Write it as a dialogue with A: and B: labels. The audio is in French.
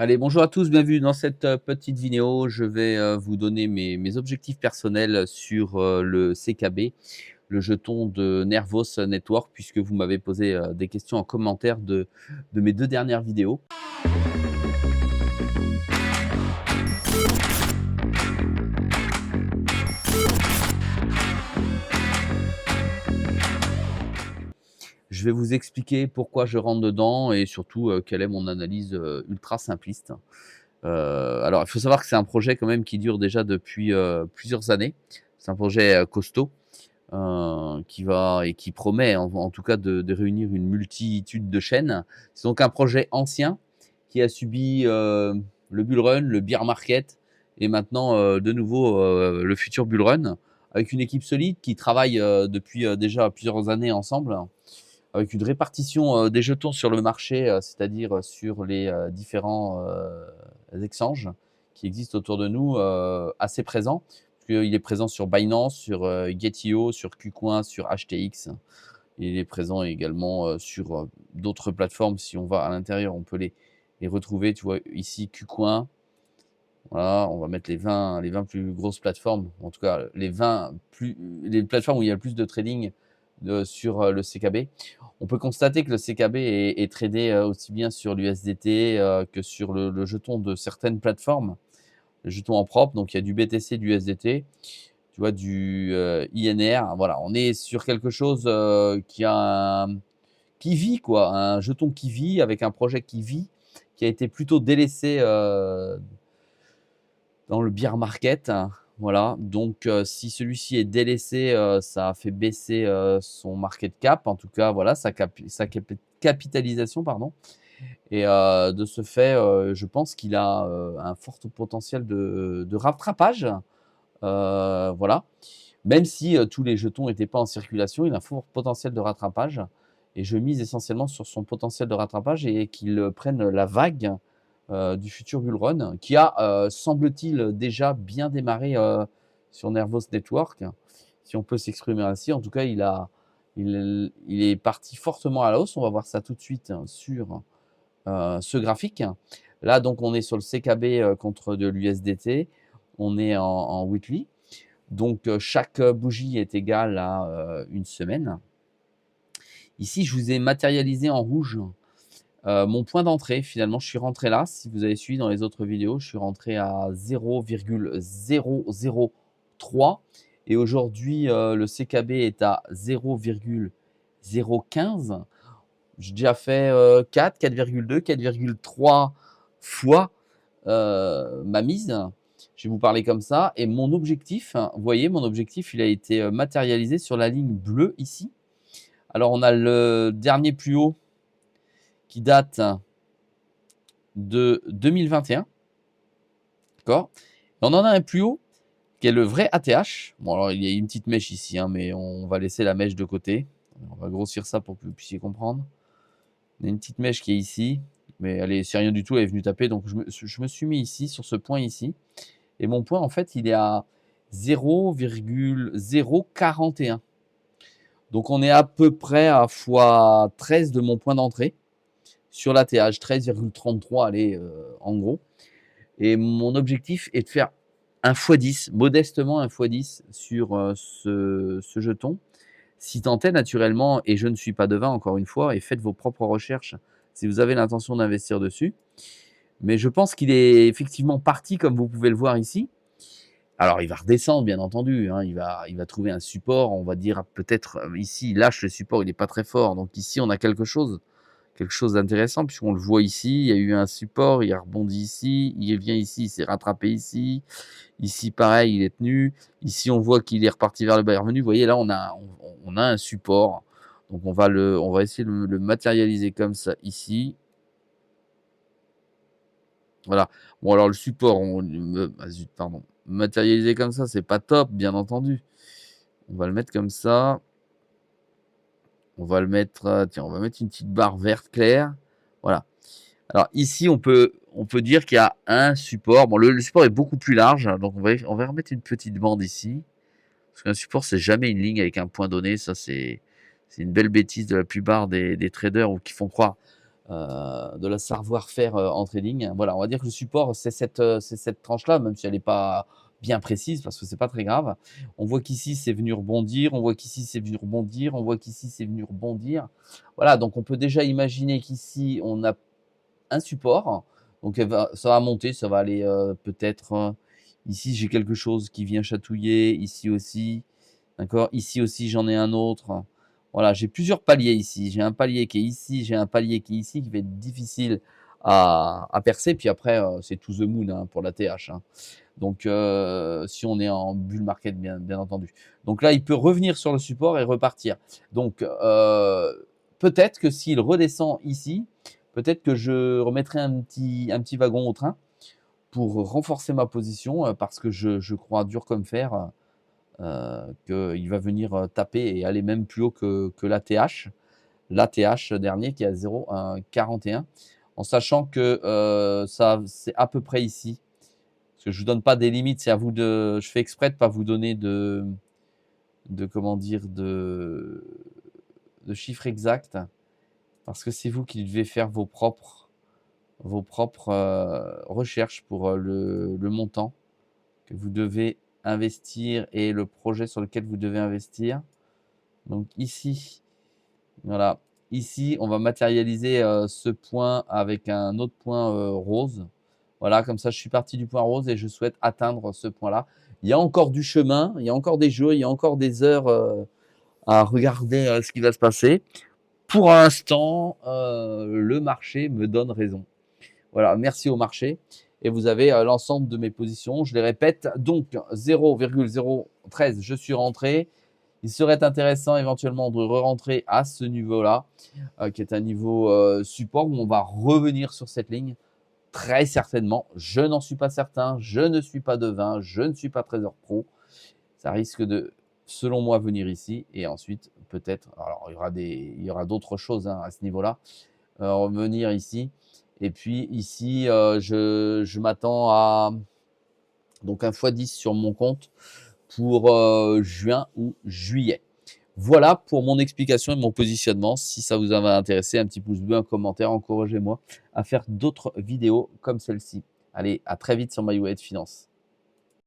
A: Allez, bonjour à tous, bienvenue dans cette petite vidéo. Je vais vous donner mes objectifs personnels sur le CKB, le jeton de Nervos Network, puisque vous m'avez posé des questions en commentaire de mes deux dernières vidéos. Je vais vous expliquer pourquoi je rentre dedans et surtout quelle est mon analyse ultra simpliste. Alors, il faut savoir que c'est un projet quand même qui dure déjà depuis plusieurs années. C'est un projet costaud. Qui va et qui promet en tout cas de réunir une multitude de chaînes. C'est donc un projet ancien qui a subi, le bull run, le bear market et maintenant, de nouveau, le futur bull run avec une équipe solide qui travaille, depuis, déjà plusieurs années ensemble, avec une répartition, des jetons sur le marché, c'est-à-dire, sur les, différents, exchanges qui existent autour de nous, assez présent. Il est présent sur Binance, sur, Gate.io, sur KuCoin, sur HTX. Il est présent également, sur, d'autres plateformes. Si on va à l'intérieur, on peut les retrouver. Tu vois ici KuCoin. Voilà, on va mettre les 20 plus grosses plateformes, en tout cas les plateformes où il y a le plus de trading sur le CKB. On peut constater que le CKB est tradé aussi bien sur l'USDT que sur le jeton de certaines plateformes, le jeton en propre. Donc il y a du BTC, du USDT, tu vois, du INR. Voilà, on est sur quelque chose qui vit, quoi, un jeton qui vit avec un projet qui vit, qui a été plutôt délaissé dans le bear market, voilà. Donc si celui-ci est délaissé, ça a fait baisser, son market cap, en tout cas, voilà, sa capitalisation, pardon. Et de ce fait, je pense qu'il a, un fort potentiel de rattrapage, voilà. Même si, tous les jetons n'étaient pas en circulation, il a un fort potentiel de rattrapage et je mise essentiellement sur son potentiel de rattrapage et qu'il, prenne la vague du futur bull run qui a, semble-t-il, déjà bien démarré, sur Nervos Network, si on peut s'exprimer ainsi. En tout cas, il est parti fortement à la hausse. On va voir ça tout de suite sur, ce graphique. Là, donc, on est sur le CKB, contre de l'USDT. On est en weekly. Donc, chaque bougie est égale à, 1 semaine. Ici, je vous ai matérialisé en rouge mon point d'entrée. Finalement, je suis rentré là. Si vous avez suivi dans les autres vidéos, je suis rentré à 0,003 et aujourd'hui, le CKB est à 0,015. J'ai déjà fait 4,2, 4,3 fois ma mise. Je vais vous parler comme ça et mon objectif, vous voyez, mon objectif, il a été matérialisé sur la ligne bleue ici. Alors, on a le dernier plus haut qui date de 2021. D'accord. On en a un plus haut qui est le vrai ATH. Bon, alors il y a une petite mèche ici, mais on va laisser la mèche de côté. On va grossir ça pour que vous puissiez comprendre. On a une petite mèche qui est ici, mais c'est rien du tout, elle est venue taper. Donc je me suis mis ici, sur ce point ici. Et mon point, en fait, il est à 0,041. Donc on est à peu près à x13 de mon point d'entrée sur l'ATH, 13,33, allez, en gros. Et mon objectif est de faire un x10, modestement un x10 sur ce jeton. Si tant est naturellement, et je ne suis pas devin encore une fois, et faites vos propres recherches si vous avez l'intention d'investir dessus. Mais je pense qu'il est effectivement parti comme vous pouvez le voir ici. Alors il va redescendre bien entendu, il va trouver un support, on va dire peut-être ici, il lâche le support, il n'est pas très fort. Donc ici on a quelque chose d'intéressant puisqu'on le voit ici, il y a eu un support, il a rebondi ici, il vient ici, il s'est rattrapé ici. Ici pareil, il est tenu. Ici on voit qu'il est reparti vers le bas revenu. Vous voyez là on a un support. Donc on va essayer de le matérialiser comme ça ici. Voilà. Bon alors le support, zut, pardon. Matérialiser comme ça, c'est pas top, bien entendu. On va le mettre comme ça. On va le mettre, tiens, on va mettre une petite barre verte claire. Voilà. Alors ici, on peut dire qu'il y a un support. Bon, le support est beaucoup plus large, donc on va remettre une petite bande ici. Parce qu'un support, c'est jamais une ligne avec un point donné. Ça, c'est une belle bêtise de la plupart des traders ou qui font croire de la savoir-faire en trading. Voilà, on va dire que le support, c'est cette tranche-là, même si elle n'est pas bien précise, parce que c'est pas très grave. On voit qu'ici, c'est venu rebondir, on voit qu'ici, c'est venu rebondir, on voit qu'ici, c'est venu rebondir. Voilà, donc on peut déjà imaginer qu'ici, on a un support. Donc ça va monter, ça va aller peut-être ici, j'ai quelque chose qui vient chatouiller, ici aussi. D'accord? Ici aussi, j'en ai un autre. Voilà, j'ai plusieurs paliers ici. J'ai un palier qui est ici, j'ai un palier qui est ici, qui va être difficile à percer. Puis après, c'est to the moon hein, pour la TH. Hein. Donc, si on est en bull market, bien entendu. Donc là, il peut revenir sur le support et repartir. Donc, peut-être que s'il redescend ici, peut-être que je remettrai un petit wagon au train pour renforcer ma position parce que je crois dur comme fer qu'il va venir taper et aller même plus haut que l'ATH. L'ATH dernier qui est à 0,41 en sachant que ça c'est à peu près ici. Parce que je ne vous donne pas des limites, c'est à vous de. Je fais exprès de ne pas vous donner de comment dire de chiffres exacts parce que c'est vous qui devez faire vos propres recherches pour le montant que vous devez investir et le projet sur lequel vous devez investir. Donc ici, voilà, ici on va matérialiser ce point avec un autre point rose. Voilà, comme ça je suis parti du point rose et je souhaite atteindre ce point-là. Il y a encore du chemin, il y a encore des jours, il y a encore des heures à regarder ce qui va se passer. Pour l'instant, le marché me donne raison. Voilà, merci au marché. Et vous avez l'ensemble de mes positions. Je les répète. Donc, 0,013, je suis rentré. Il serait intéressant éventuellement de re-rentrer à ce niveau-là, qui est un niveau support où on va revenir sur cette ligne. Très certainement. Je n'en suis pas certain. Je ne suis pas devin. Je ne suis pas trésor pro. Ça risque de, selon moi, venir ici. Et ensuite, peut-être, alors il y aura d'autres choses hein, à ce niveau-là. Revenir ici. Et puis ici, je m'attends à donc un x10 sur mon compte pour juin ou juillet. Voilà pour mon explication et mon positionnement. Si ça vous avait intéressé, un petit pouce bleu, un commentaire, encouragez-moi à faire d'autres vidéos comme celle-ci. Allez, à très vite sur MyWayHead Finance.